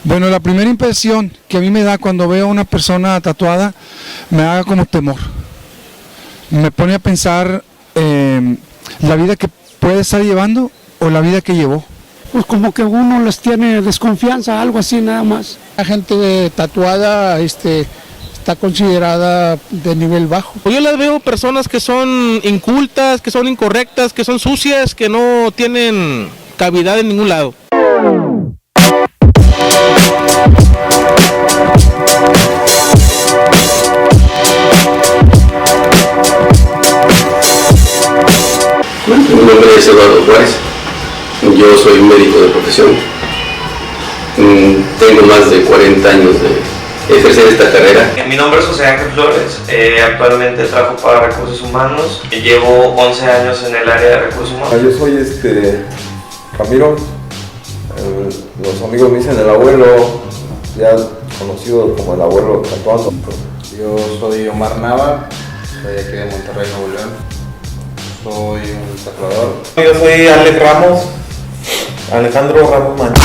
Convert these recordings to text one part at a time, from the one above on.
Bueno, la primera impresión que a mí me da cuando veo a una persona tatuada, me da como temor. Me pone a pensar la vida que puede estar llevando o la vida que llevó. Pues como que uno les tiene desconfianza, algo así nada más. La gente tatuada está considerada de nivel bajo. Yo las veo personas que son incultas, que son incorrectas, que son sucias, que no tienen cavidad en ningún lado. Mi nombre es Eduardo Juárez, yo soy médico de profesión, tengo más de 40 años de ejercer esta carrera. Mi nombre es José Ángel Flores, actualmente trabajo para Recursos Humanos, llevo 11 años en el área de Recursos Humanos. Yo soy Ramiro, los amigos me dicen el abuelo, ya conocido como el abuelo tatuando. Yo soy Omar Nava, soy aquí de Monterrey, Nuevo León. Soy un tatuador. Yo soy Alex Ramos, Alejandro Ramos Mancha.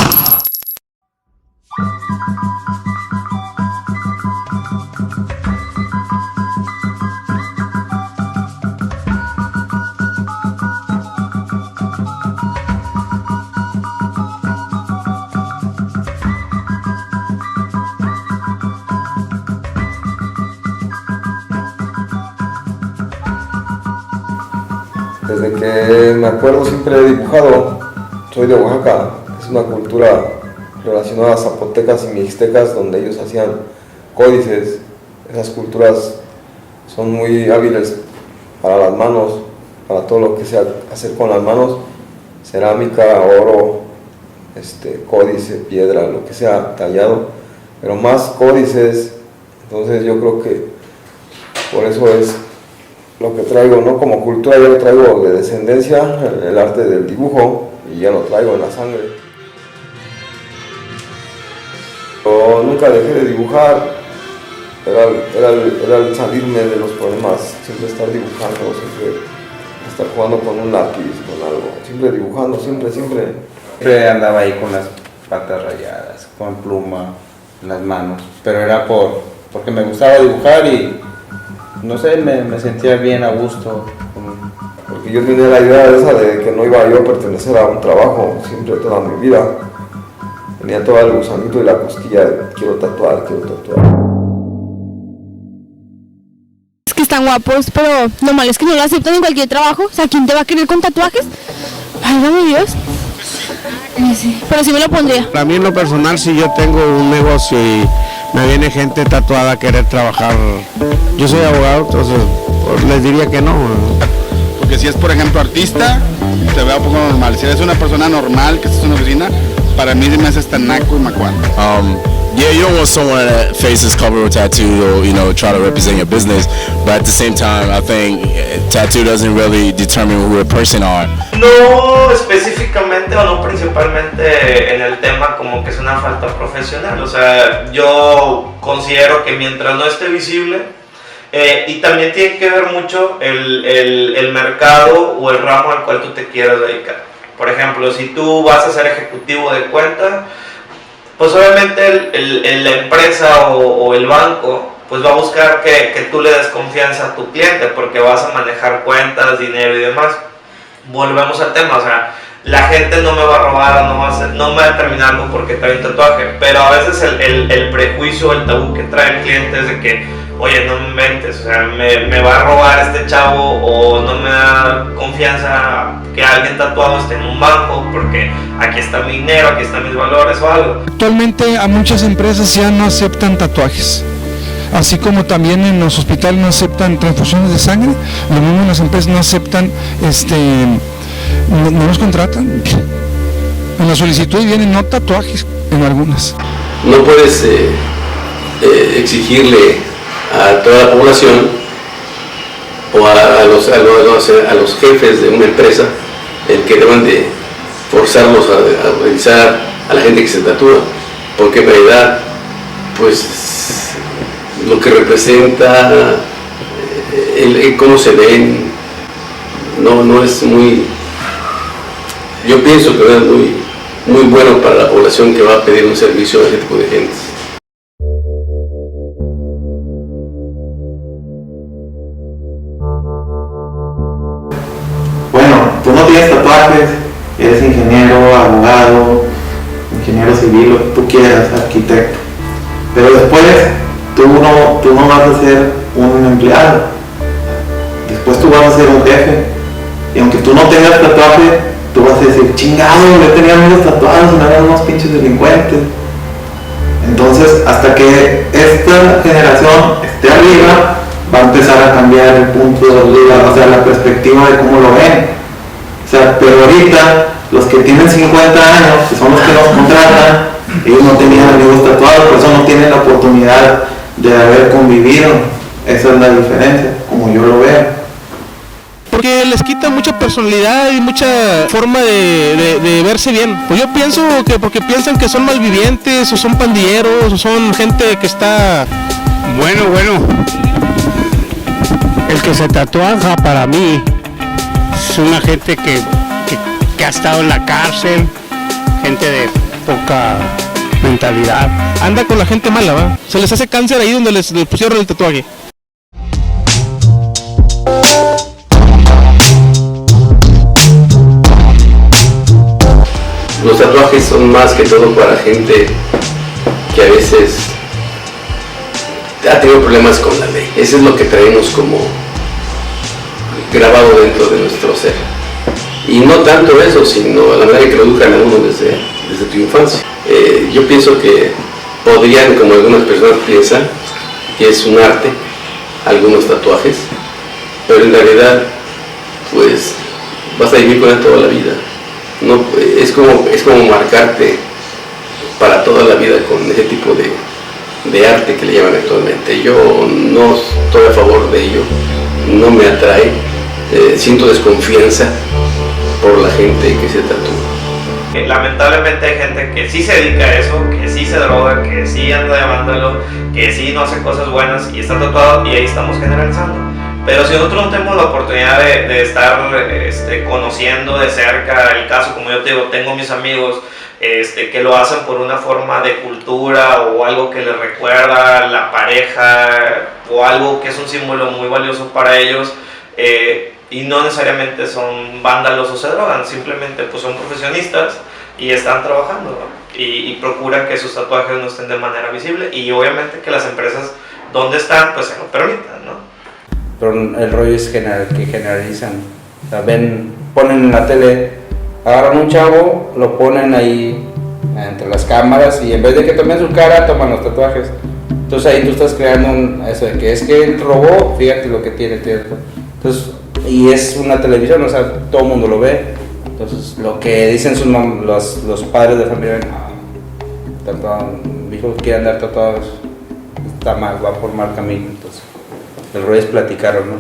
Desde que me acuerdo siempre he dibujado. Soy de Oaxaca, es una cultura relacionada a zapotecas y mixtecas donde ellos hacían códices. Esas culturas son muy hábiles para las manos, para todo lo que sea hacer con las manos, cerámica, oro, códice, piedra, lo que sea tallado, pero más códices. Entonces yo creo que por eso es lo que traigo, ¿no? Como cultura ya lo traigo de descendencia, el arte del dibujo, y ya lo traigo en la sangre. Yo nunca dejé de dibujar, era el salirme de los problemas, siempre estar dibujando, siempre estar jugando con un lápiz, con algo, siempre dibujando, siempre. Siempre andaba ahí con las patas rayadas, con pluma en las manos, pero era porque me gustaba dibujar y no sé, me sentía bien a gusto. Porque yo tenía la idea esa de que no iba yo a pertenecer a un trabajo siempre toda mi vida. Tenía todo el gusanito y la cosquilla de quiero tatuar. Es que están guapos, pero lo malo es que no lo aceptan en cualquier trabajo. O sea, ¿quién te va a querer con tatuajes? Válgame Dios. Sí, pero sí me lo pondría. Para mí en lo personal, si yo tengo un negocio y me viene gente tatuada a querer trabajar, yo soy abogado, entonces les diría que no. Porque si es, por ejemplo, artista, te veo un poco normal. Si eres una persona normal que estás en una oficina, para mí me haces tan naco y macuán. Yeah, you don't want someone that face is covered with tattoo or, try to represent your business. But at the same time, I think tattoo doesn't really determine who a person are. No específicamente o no principalmente en el tema como que es una falta profesional. O sea, yo considero que mientras no esté visible, y también tiene que ver mucho el mercado o el ramo al cual tú te quieras dedicar. Por ejemplo, si tú vas a ser ejecutivo de cuenta, pues obviamente la empresa o el banco pues va a buscar que tú le des confianza a tu cliente porque vas a manejar cuentas, dinero y demás. Volvemos al tema, o sea, la gente no me va a robar, no me va a terminar algo porque trae un tatuaje, pero a veces el prejuicio, el tabú que trae el cliente es de que, oye, no me inventes, o sea, me va a robar este chavo o no me da confianza que alguien tatuado esté en un banco porque aquí está mi dinero, aquí están mis valores o algo. Actualmente a muchas empresas ya no aceptan tatuajes. Así como también en los hospitales no aceptan transfusiones de sangre, lo mismo en las empresas no aceptan, no los contratan. En la solicitud vienen no tatuajes en algunas. No puedes exigirle a toda la población o a los jefes de una empresa el que deban de forzarlos a realizar a la gente que se tatúa, porque en realidad pues lo que representa, cómo se ven, no es muy, yo pienso que no es muy bueno para la población que va a pedir un servicio a ese tipo de gente. Bueno, tú no tienes tatuajes, eres ingeniero, abogado, ingeniero civil, lo que tú quieras, arquitecto, pero después tú no vas a ser un empleado, después tú vas a ser un jefe, y aunque tú no tengas tatuaje, tú vas a decir, chingado, yo tenía amigos tatuados y no eran unos pinches delincuentes. Entonces, hasta que esta generación esté arriba, va a empezar a cambiar el punto de vista, o sea, la perspectiva de cómo lo ven. O sea, pero ahorita, los que tienen 50 años, que son los que nos contratan, ellos no tenían amigos tatuados, por eso no tienen la oportunidad de haber convivido. Esa es la diferencia, como yo lo veo. Porque les quita mucha personalidad y mucha forma de verse bien. Pues yo pienso que porque piensan que son malvivientes o son pandilleros o son gente que está... Bueno, el que se tatúa para mí es una gente que ha estado en la cárcel, gente de poca mentalidad. Anda con la gente mala, ¿va? Se les hace cáncer ahí donde les pusieron el tatuaje. Los tatuajes son más que todo para gente que a veces ha tenido problemas con la ley. Eso es lo que traemos como grabado dentro de nuestro ser. Y no tanto eso, sino la manera que lo educan a uno desde tu infancia. Yo pienso que podrían, como algunas personas piensan, que es un arte, algunos tatuajes, pero en realidad, pues, vas a vivir con él toda la vida. No, es como marcarte para toda la vida con ese tipo de arte que le llaman actualmente. Yo no estoy a favor de ello, no me atrae, siento desconfianza por la gente que se tatúa. Lamentablemente hay gente que sí se dedica a eso, que sí se droga, que sí anda de vándalo, que sí no hace cosas buenas y está tatuado, y ahí estamos generalizando. Pero si nosotros no tenemos la oportunidad de estar conociendo de cerca el caso, como yo te digo, tengo mis amigos que lo hacen por una forma de cultura o algo que les recuerda a la pareja o algo que es un símbolo muy valioso para ellos, y no necesariamente son vándalos o se drogan, simplemente pues son profesionistas y están trabajando, ¿no? y procuran que sus tatuajes no estén de manera visible, y obviamente que las empresas donde están pues se lo permitan, ¿no? Pero el rollo es que generalizan. O sea, ponen en la tele, agarran un chavo, lo ponen ahí entre las cámaras y en vez de que tomen su cara, toman los tatuajes. Entonces ahí tú estás creando eso de que es que él robó, fíjate lo que tiene. Entonces, y es una televisión, o sea, todo el mundo lo ve. Entonces lo que dicen los padres de familia, mi hijo quiere andar tatuados, está mal, va por mal camino. Entonces el rollo es platicar, ¿no?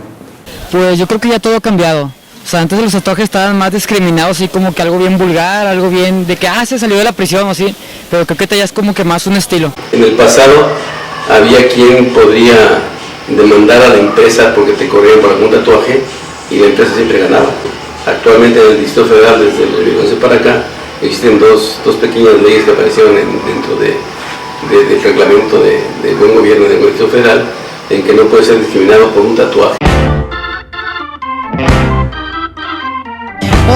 Pues yo creo que ya todo ha cambiado. O sea, antes los tatuajes estaban más discriminados, así como que algo bien vulgar, algo bien de que se salió de la prisión o así, pero creo que ya es como que más un estilo. En el pasado había quien podría demandar a la empresa porque te corrían por algún tatuaje y la empresa siempre ganaba. Actualmente en el Distrito Federal, desde el 2011 para acá, existen dos pequeñas leyes que aparecieron dentro del reglamento de buen gobierno del gobierno federal, en que no puede ser discriminado por un tatuaje.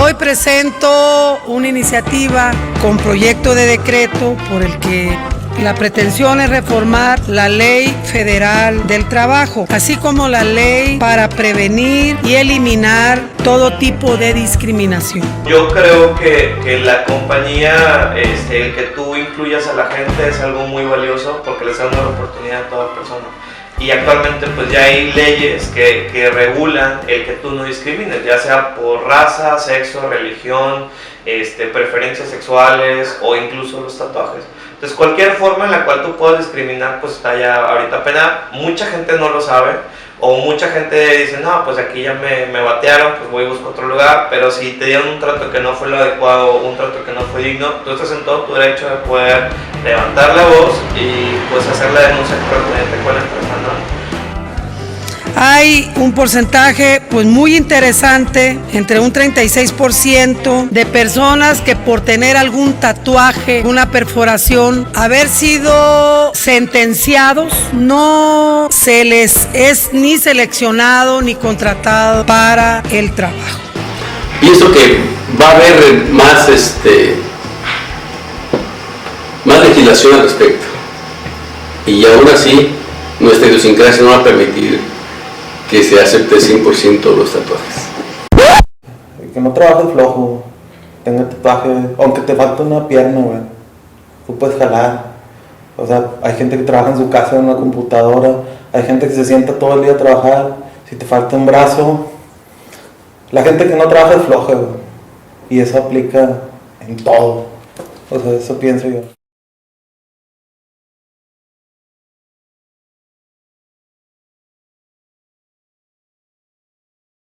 Hoy presento una iniciativa con proyecto de decreto por el que la pretensión es reformar la Ley Federal del Trabajo, así como la ley para prevenir y eliminar todo tipo de discriminación. Yo creo que la compañía, el que tú incluyas a la gente es algo muy valioso porque les da una oportunidad a toda persona. Y actualmente pues ya hay leyes que regulan el que tú no discrimines, ya sea por raza, sexo, religión, preferencias sexuales o incluso los tatuajes. Entonces cualquier forma en la cual tú puedas discriminar pues está ya ahorita penada. Mucha gente no lo sabe o mucha gente dice no, pues aquí ya me batearon, pues voy y busco otro lugar, pero si te dieron un trato que no fue lo adecuado, un trato que no fue digno, tú estás en todo tu derecho de poder levantar la voz y pues hacer la denuncia correspondiente con la empresa, ¿no? Hay un porcentaje pues muy interesante, entre un 36% de personas que por tener algún tatuaje, una perforación, haber sido sentenciados, no se les es ni seleccionado ni contratado para el trabajo. Pienso que va a haber más legislación al respecto, y aún así nuestra idiosincrasia no va a permitir que se acepte 100% los tatuajes. Que no trabajes flojo, tenga tatuaje, aunque te falte una pierna, güey, tú puedes jalar. O sea, hay gente que trabaja en su casa en una computadora, hay gente que se sienta todo el día a trabajar, si te falta un brazo, la gente que no trabaja es floja, güey, y eso aplica en todo, o sea, eso pienso yo.